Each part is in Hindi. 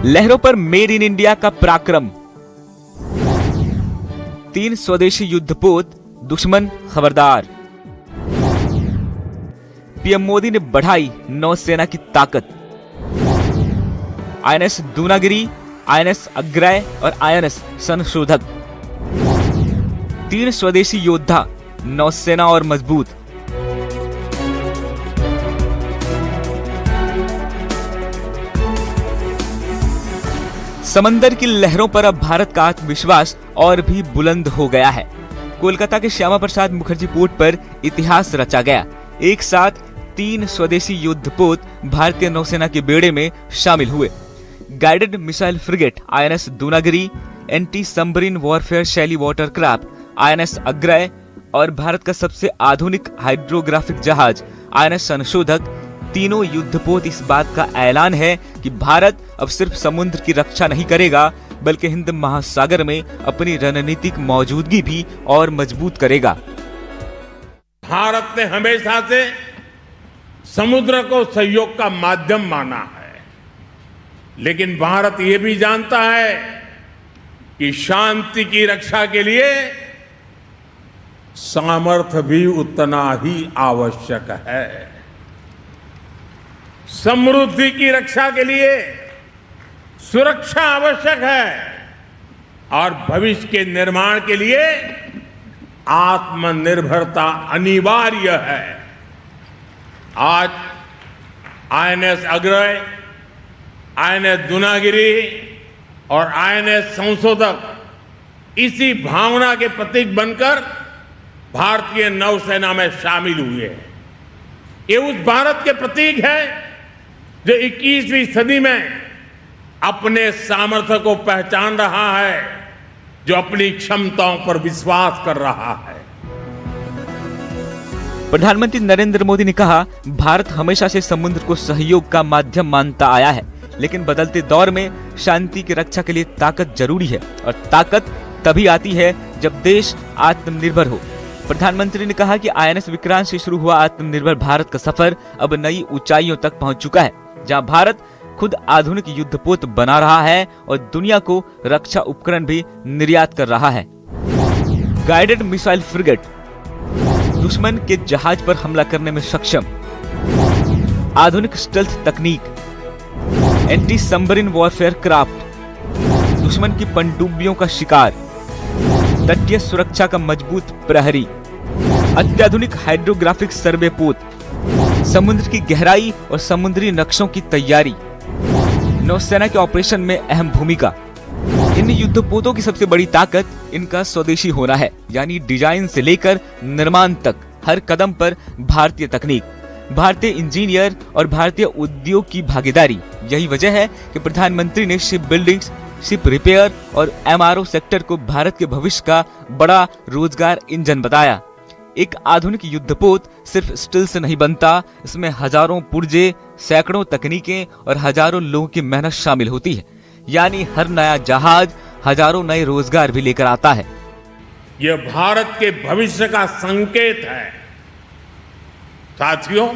लहरों पर मेड इन इंडिया का पराक्रम। 3 स्वदेशी युद्धपोत, दुश्मन खबरदार। पीएम मोदी ने बढ़ाई नौसेना की ताकत। आईएनएस दूनागिरी, आईएनएस अग्रय और आईएनएस संशोधक। 3 स्वदेशी योद्धा, नौसेना और मजबूत। समंदर की लहरों पर अब भारत का आत्मविश्वास और भी बुलंद हो गया है। कोलकाता के श्यामा प्रसाद मुखर्जी पोर्ट पर इतिहास रचा गया। एक साथ 3 स्वदेशी युद्धपोत भारतीय नौसेना के बेड़े में शामिल हुए। Guided missile frigate INS Dunagiri, anti submarine warfare शैली वाटरक्राफ्ट आईएनएस अग्रय और भारत का सबसे आधुनिक हाइड्रोग्राफिक जहाज आईएनएस संशोधक, तीनों युद्धपोत इस बात का ऐलान है कि भारत अब सिर्फ समुद्र की रक्षा नहीं करेगा बल्कि हिंद महासागर में अपनी रणनीतिक मौजूदगी भी और मजबूत करेगा। भारत ने हमेशा से समुद्र को सहयोग का माध्यम माना है, लेकिन भारत ये भी जानता है कि शांति की रक्षा के लिए सामर्थ्य भी उतना ही आवश्यक है। समृद्धि की रक्षा के लिए सुरक्षा आवश्यक है और भविष्य के निर्माण के लिए आत्मनिर्भरता अनिवार्य है। आज आईएनएस अग्रय, आईएनएस दूनागिरी और आईएनएस संशोधक इसी भावना के प्रतीक बनकर भारतीय नौसेना में शामिल हुए हैं। ये उस भारत के प्रतीक है जो 21वीं सदी में अपने सामर्थ्य को पहचान रहा है, जो अपनी क्षमताओं पर विश्वास कर रहा है। प्रधानमंत्री नरेंद्र मोदी ने कहा, भारत हमेशा से समुद्र को सहयोग का माध्यम मानता आया है, लेकिन बदलते दौर में शांति की रक्षा के लिए ताकत जरूरी है और ताकत तभी आती है जब देश आत्मनिर्भर हो। प्रधानमंत्री ने कहा कि आईएनएस विक्रांत से शुरू हुआ आत्मनिर्भर भारत का सफर अब नई ऊंचाइयों तक पहुंच चुका है, जहां भारत खुद आधुनिक युद्धपोत बना रहा है और दुनिया को रक्षा उपकरण भी निर्यात कर रहा है। गाइडेड मिसाइल फ्रिगेट, दुश्मन के जहाज पर हमला करने में सक्षम। आधुनिक स्टेल्थ तकनीक, एंटी सबमरीन वॉरफेयर क्राफ्ट, दुश्मन की पनडुब्बियों का शिकार। तटीय सुरक्षा का मजबूत प्रहरी। अत्याधुनिक हाइड्रोग्राफिक सर्वे पोत, समुद्र की गहराई और समुद्री नक्शों की तैयारी। नौसेना के ऑपरेशन में अहम भूमिका। इन युद्धपोतों की सबसे बड़ी ताकत इनका स्वदेशी होना है, यानी डिजाइन से लेकर निर्माण तक हर कदम पर भारतीय तकनीक, भारतीय इंजीनियर और भारतीय उद्योग की भागीदारी। यही वजह है कि प्रधानमंत्री ने शिप बिल्डिंग्स, शिप रिपेयर और एमआरओ सेक्टर को भारत के भविष्य का बड़ा रोजगार इंजन बताया। एक आधुनिक युद्धपोत सिर्फ स्टील से नहीं बनता, इसमें हजारों पुर्जे, सैकड़ों तकनीकें और हजारों लोगों की मेहनत शामिल होती है। यानी हर नया जहाज हजारों नए रोजगार भी लेकर आता है। यह भारत के भविष्य का संकेत है। साथियों,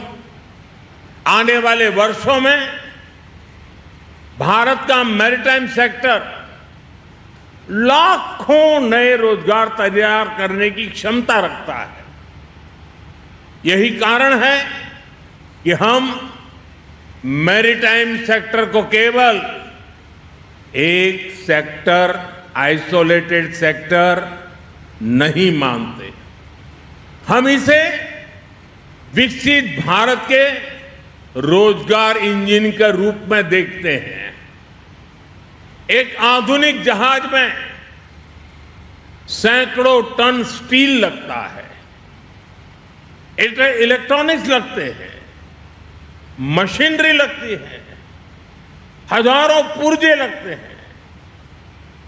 आने वाले वर्षों में भारत का मैरीटाइम सेक्टर लाखों नए रोजगार तैयार करने की क्षमता रखता है। यही कारण है कि हम मैरीटाइम सेक्टर को केवल एक सेक्टर, आइसोलेटेड सेक्टर नहीं मानते। हम इसे विकसित भारत के रोजगार इंजन के रूप में देखते हैं। एक आधुनिक जहाज में सैकड़ों टन स्टील लगता है, इलेक्ट्रॉनिक्स लगते हैं, मशीनरी लगती है, हजारों पुर्जे लगते हैं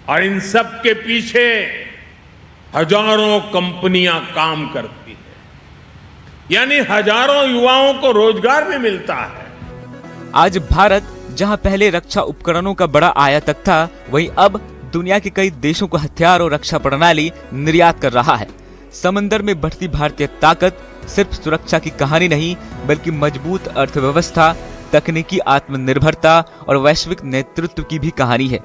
और इन सब के पीछे हजारों कंपनियां काम करती है, यानी हजारों युवाओं को रोजगार भी मिलता है। आज भारत जहां पहले रक्षा उपकरणों का बड़ा आयातक था, वहीं अब दुनिया के कई देशों को हथियार और रक्षा प्रणाली निर्यात कर रहा है। समंदर में बढ़ती भारतीय ताकत सिर्फ सुरक्षा की कहानी नहीं, बल्कि मजबूत अर्थव्यवस्था, तकनीकी आत्मनिर्भरता और वैश्विक नेतृत्व की भी कहानी है।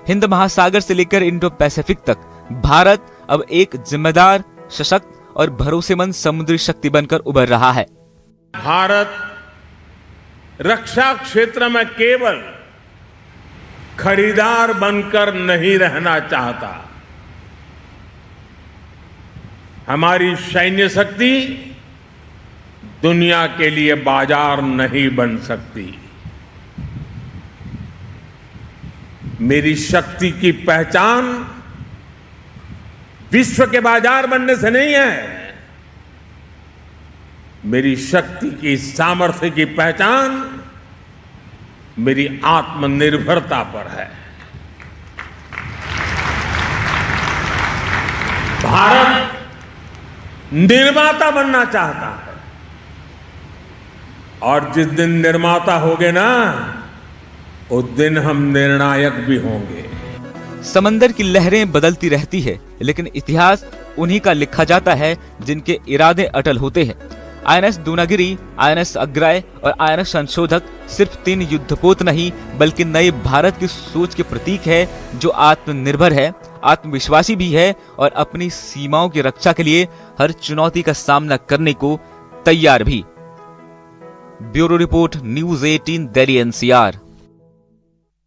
हिंद महासागर से लेकर इंडो पैसिफिक तक भारत अब एक जिम्मेदार, सशक्त और भरोसेमंद समुद्री शक्ति बनकर उभर रहा है। भारत रक्षा क्षेत्र में केवल खरीदार बनकर नहीं रहना चाहता। हमारी सैन्य शक्ति दुनिया के लिए बाजार नहीं बन सकती। मेरी शक्ति की पहचान विश्व के बाजार बनने से नहीं है। मेरी शक्ति की सामर्थ्य की पहचान मेरी आत्मनिर्भरता पर है। भारत निर्माता बनना चाहता है और जिस दिन निर्माता होगे ना, उस दिन हम निर्णायक भी होंगे। समंदर की लहरें बदलती रहती है, लेकिन इतिहास उन्हीं का लिखा जाता है जिनके इरादे अटल होते हैं। आईएनएस दूनागिरी, आईएनएस अग्रय और आईएनएस संशोधक सिर्फ 3 युद्धपोत नहीं, बल्कि नए भारत की सोच के प्रतीक है, जो आत्मनिर्भर है, आत्मविश्वासी भी है और अपनी सीमाओं की रक्षा के लिए हर चुनौती का सामना करने को तैयार भी। Bureau report, news 18, Delhi NCR।